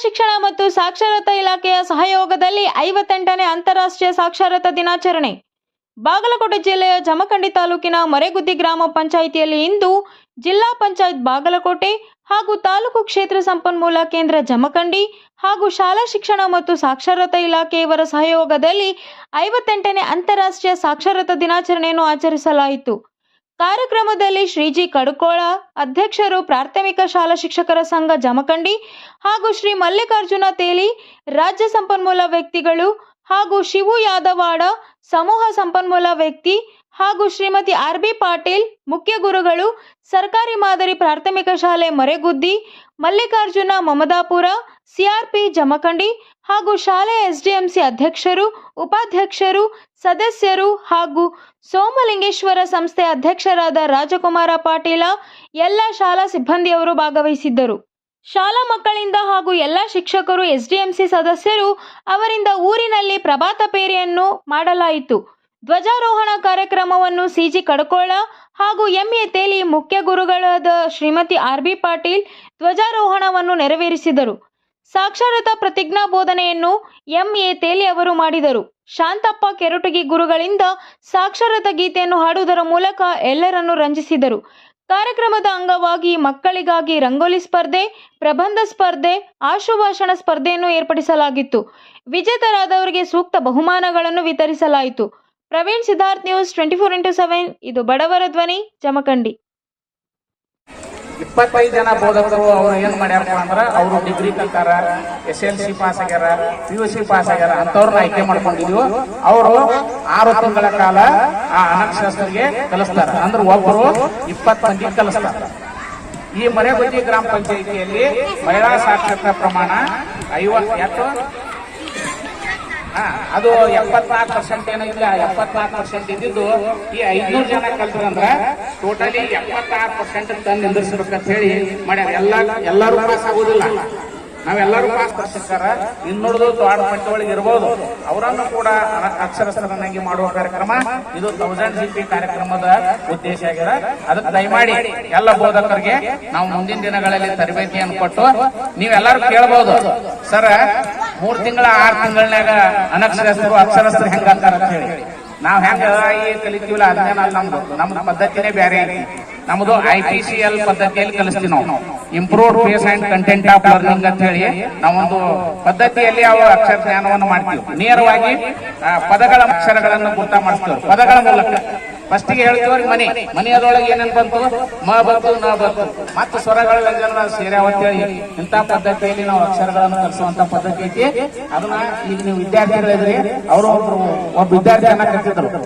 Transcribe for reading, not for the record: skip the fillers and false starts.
ಶಿಕ್ಷಣ ಮತ್ತು ಸಾಕ್ಷರತಾ ಇಲಾಖೆಯ ಸಹಯೋಗದಲ್ಲಿ 58ನೇ ಅಂತಾರಾಷ್ಟ್ರೀಯ ಸಾಕ್ಷರತಾ ದಿನಾಚರಣೆ ಬಾಗಲಕೋಟೆ ಜಿಲ್ಲೆಯ ಜಮಖಂಡಿ ತಾಲೂಕಿನ ಮರೆಗುದ್ದಿ ಗ್ರಾಮ ಪಂಚಾಯಿತಿಯಲ್ಲಿ ಇಂದು ಜಿಲ್ಲಾ ಪಂಚಾಯತ್ ಬಾಗಲಕೋಟೆ ಹಾಗೂ ತಾಲೂಕು ಕ್ಷೇತ್ರ ಸಂಪನ್ಮೂಲ ಕೇಂದ್ರ ಜಮಖಂಡಿ ಹಾಗೂ ಶಾಲಾ ಶಿಕ್ಷಣ ಮತ್ತು ಸಾಕ್ಷರತಾ ಇಲಾಖೆಯವರ ಸಹಯೋಗದಲ್ಲಿ 58ನೇ ಅಂತಾರಾಷ್ಟ್ರೀಯ ಸಾಕ್ಷರತಾ ದಿನಾಚರಣೆಯನ್ನು ಆಚರಿಸಲಾಯಿತು. ಕಾರ್ಯಕ್ರಮದಲ್ಲಿ ಶ್ರೀಜಿ ಕಡುಕೋಳ ಅಧ್ಯಕ್ಷರು, ಪ್ರಾಥಮಿಕ ಶಾಲಾ ಶಿಕ್ಷಕರ ಸಂಘ ಜಮಖಂಡಿ ಹಾಗೂ ಶ್ರೀ ಮಲ್ಲಿಕಾರ್ಜುನ ತೇಲಿ ರಾಜ್ಯ ಸಂಪನ್ಮೂಲ ವ್ಯಕ್ತಿಗಳು ಹಾಗೂ ಶಿವು ಯಾದವಾಡ ಸಮೂಹ ಸಂಪನ್ಮೂಲ ವ್ಯಕ್ತಿ ಹಾಗೂ ಶ್ರೀಮತಿ ಆರ್.ಬಿ. ಪಾಟೀಲ್ ಮುಖ್ಯ ಗುರುಗಳು, ಸರ್ಕಾರಿ ಮಾದರಿ ಪ್ರಾಥಮಿಕ ಶಾಲೆ ಮರೆಗುದ್ದಿ, ಮಲ್ಲಿಕಾರ್ಜುನ ಮಮದಾಪುರ, ಸಿಆರ್ಪಿ ಜಮಖಂಡಿ ಹಾಗೂ ಶಾಲೆಯ ಎಸ್ಡಿಎಂಸಿ ಅಧ್ಯಕ್ಷರು, ಉಪಾಧ್ಯಕ್ಷರು, ಸದಸ್ಯರು ಹಾಗೂ ಸೋಮಲಿಂಗೇಶ್ವರ ಸಂಸ್ಥೆ ಅಧ್ಯಕ್ಷರಾದ ರಾಜಕುಮಾರ ಪಾಟೀಲ ಎಲ್ಲ ಶಾಲಾ ಸಿಬ್ಬಂದಿಯವರು ಭಾಗವಹಿಸಿದ್ದರು. ಶಾಲಾ ಮಕ್ಕಳಿಂದ ಹಾಗೂ ಎಲ್ಲ ಶಿಕ್ಷಕರು, ಎಸ್ಡಿಎಂಸಿ ಸದಸ್ಯರು ಅವರಿಂದ ಊರಿನಲ್ಲಿ ಪ್ರಭಾತ ಪೇರಿಯನ್ನು ಮಾಡಲಾಯಿತು. ಧ್ವಜಾರೋಹಣ ಕಾರ್ಯಕ್ರಮವನ್ನು ಸಿಜಿ ಕಡಕೋಳ ಹಾಗೂ ಎಂಎ ತೇಲಿ ಮುಖ್ಯ ಗುರುಗಳಾದ ಶ್ರೀಮತಿ ಆರ್.ಬಿ. ಪಾಟೀಲ್ ಧ್ವಜಾರೋಹಣವನ್ನು ನೆರವೇರಿಸಿದರು. ಸಾಕ್ಷರತಾ ಪ್ರತಿಜ್ಞಾ ಬೋಧನೆಯನ್ನು ಎಂಎ ತೇಲಿ ಅವರು ಮಾಡಿದರು. ಶಾಂತಪ್ಪ ಕೆರಟಗಿ ಗುರುಗಳಿಂದ ಸಾಕ್ಷರತಾ ಗೀತೆಯನ್ನು ಹಾಡುವುದರ ಮೂಲಕ ಎಲ್ಲರನ್ನು ರಂಜಿಸಿದರು. ಕಾರ್ಯಕ್ರಮದ ಅಂಗವಾಗಿ ಮಕ್ಕಳಿಗಾಗಿ ರಂಗೋಲಿ ಸ್ಪರ್ಧೆ, ಪ್ರಬಂಧ ಸ್ಪರ್ಧೆ, ಆಶುಭಾಷಣ ಸ್ಪರ್ಧೆಯನ್ನು ಏರ್ಪಡಿಸಲಾಗಿತ್ತು. ವಿಜೇತರಾದವರಿಗೆ ಸೂಕ್ತ ಬಹುಮಾನಗಳನ್ನು ವಿತರಿಸಲಾಯಿತು. Praveen Siddharth, news 24x7. ಇದು ಬಡವರ ಧ್ವನಿ, ಜಮಖಂಡಿ. 25 ಜನ ಬೋಧಕರು ಅವರು ಏನ್ ಮಾಡ್ಯಾರಪ್ಪ ಅಂದ್ರ ಅವರು ಡಿಗ್ರಿ ಕಲ್ತಾರ, SLC ಪಾಸ್ ಆಗ್ಯಾರ, PUC ಪಾಸ್ ಆಗ್ಯಾರ ಅಂತವ್ರನ್ನ ಆಯ್ಕೆ ಮಾಡ್ಕೊಂಡಿದ್ವು. ಅವರು 6 ತಿಂಗಳ ಕಾಲ ಆ ಅನಕ್ಷರಸ್ಥರಿಗೆ ಕಲಿಸ್ತಾರ. ಅಂದ್ರೆ ಒಬ್ಬರು 20 ಮಂದಿ ಕಲಿಸ್ತಾರ. ಈ ಮರೆಗುದ್ದಿ ಗ್ರಾಮ ಪಂಚಾಯಿತಿಯಲ್ಲಿ ಮಹಿಳಾ ಸಾಕ್ಷರತಾ ಪ್ರಮಾಣ 50 ಅದು 74% ಏನಿಲ್ಲ, 74% ಇದ್ದಿದ್ದು ಈ 500 ಜನ ಕಲ್ತ್ರಂದ್ರ ಟೋಟಲಿ 76% ತಂದು ನಿಂದಿರ್ಸ್ಬೇಕಂತ ಹೇಳಿ ಮಾಡ್ಯಾರ. ಎಲ್ಲರೂ ಪಾಸ್ ಆಗುದಿಲ್ಲ, ನಾವೆಲ್ಲರೂ ಪಾಸ್ ಬರ್ಸಿರ್ತಾರ. ಇನ್ನುಳಿದು ದೊಡ್ಡ ಮಟ್ಟದೊಳಗೆ ಇರ್ಬೋದು, ಅವರನ್ನು ಕೂಡ ಅಕ್ಷರಸ್ಥರನ್ನಾಗಿ ಮಾಡುವ ಕಾರ್ಯಕ್ರಮ ಇದು 1000 GP ಕಾರ್ಯಕ್ರಮದ ಉದ್ದೇಶ ಆಗಿದೆ. ಅದಕ್ಕೆ ದಯಮಾಡಿ ಎಲ್ಲ ಬೋಧಕರಿಗೆ ನಾವು ಮುಂದಿನ ದಿನಗಳಲ್ಲಿ ತರಬೇತಿಯನ್ನು ಕೊಟ್ಟು ನೀವೆಲ್ಲರೂ ಕೇಳಬಹುದು, ಸರ್ 3 ತಿಂಗಳ 6 ತಿಂಗಳನ್ಯಾಗ ಅನಕ್ಷರಸ್ಥರು ಅಕ್ಷರಸ್ಥರು ಹೆಂಗ ಅಂತಾರ ಅಂತ ಹೇಳಿ. ನಾವ್ ಹೆಂಗ ಕಲಿತೀವಲ್ಲ ಅದನ್ನೇನಲ್ಲ, ನಮ್ದು ಪದ್ಧತಿನೇ ಬೇರೆ ಐತಿ. ನಮ್ದು IPCL ಪದ್ಧತಿಯಲ್ಲಿ ಕಲಿಸ್ತೀವಿ ನಾವು, improved pace and content of learning ಅಂತ ಹೇಳಿ ನಾವೊಂದು ಪದ್ಧತಿಯಲ್ಲಿ ಅವು ಅಕ್ಷರ ಜ್ಞಾನವನ್ನು ಮಾಡ್ತೀವಿ. ನೇರವಾಗಿ ಪದಗಳ ಅಕ್ಷರಗಳನ್ನು ಗುರ್ತ ಮಾಡಿಸ್ತೀವಿ ಪದಗಳ ಮೂಲಕ. ಫಸ್ಟಿಗೆ ಹೇಳ್ತೀವ್ರಿ ಮನೆಯದೊಳಗೆ ಏನೇನ್ ಬಂತು, ಮ ಬಂತು, ನ ಬಂತು, ಮತ್ತು ಸ್ವರಗಳ ವ್ಯಂಜನ ಸೇರ್ಯಾವತ್ ಹೇಳಿ ಇಂಥ ಪದ್ಧತಿಯಲ್ಲಿ ನಾವು ಅಕ್ಷರಗಳನ್ನು ಕಲಿಸುವಂತ ಪದ್ಧತಿ ಐತಿ. ಅದನ್ನ ಈಗ ನೀವು ವಿದ್ಯಾರ್ಥಿಗಳಿದ್ರಿ, ಅವರು ಒಬ್ಬ ವಿದ್ಯಾರ್ಥಿಯನ್ನ ಕಲಿತಿದ್ರು.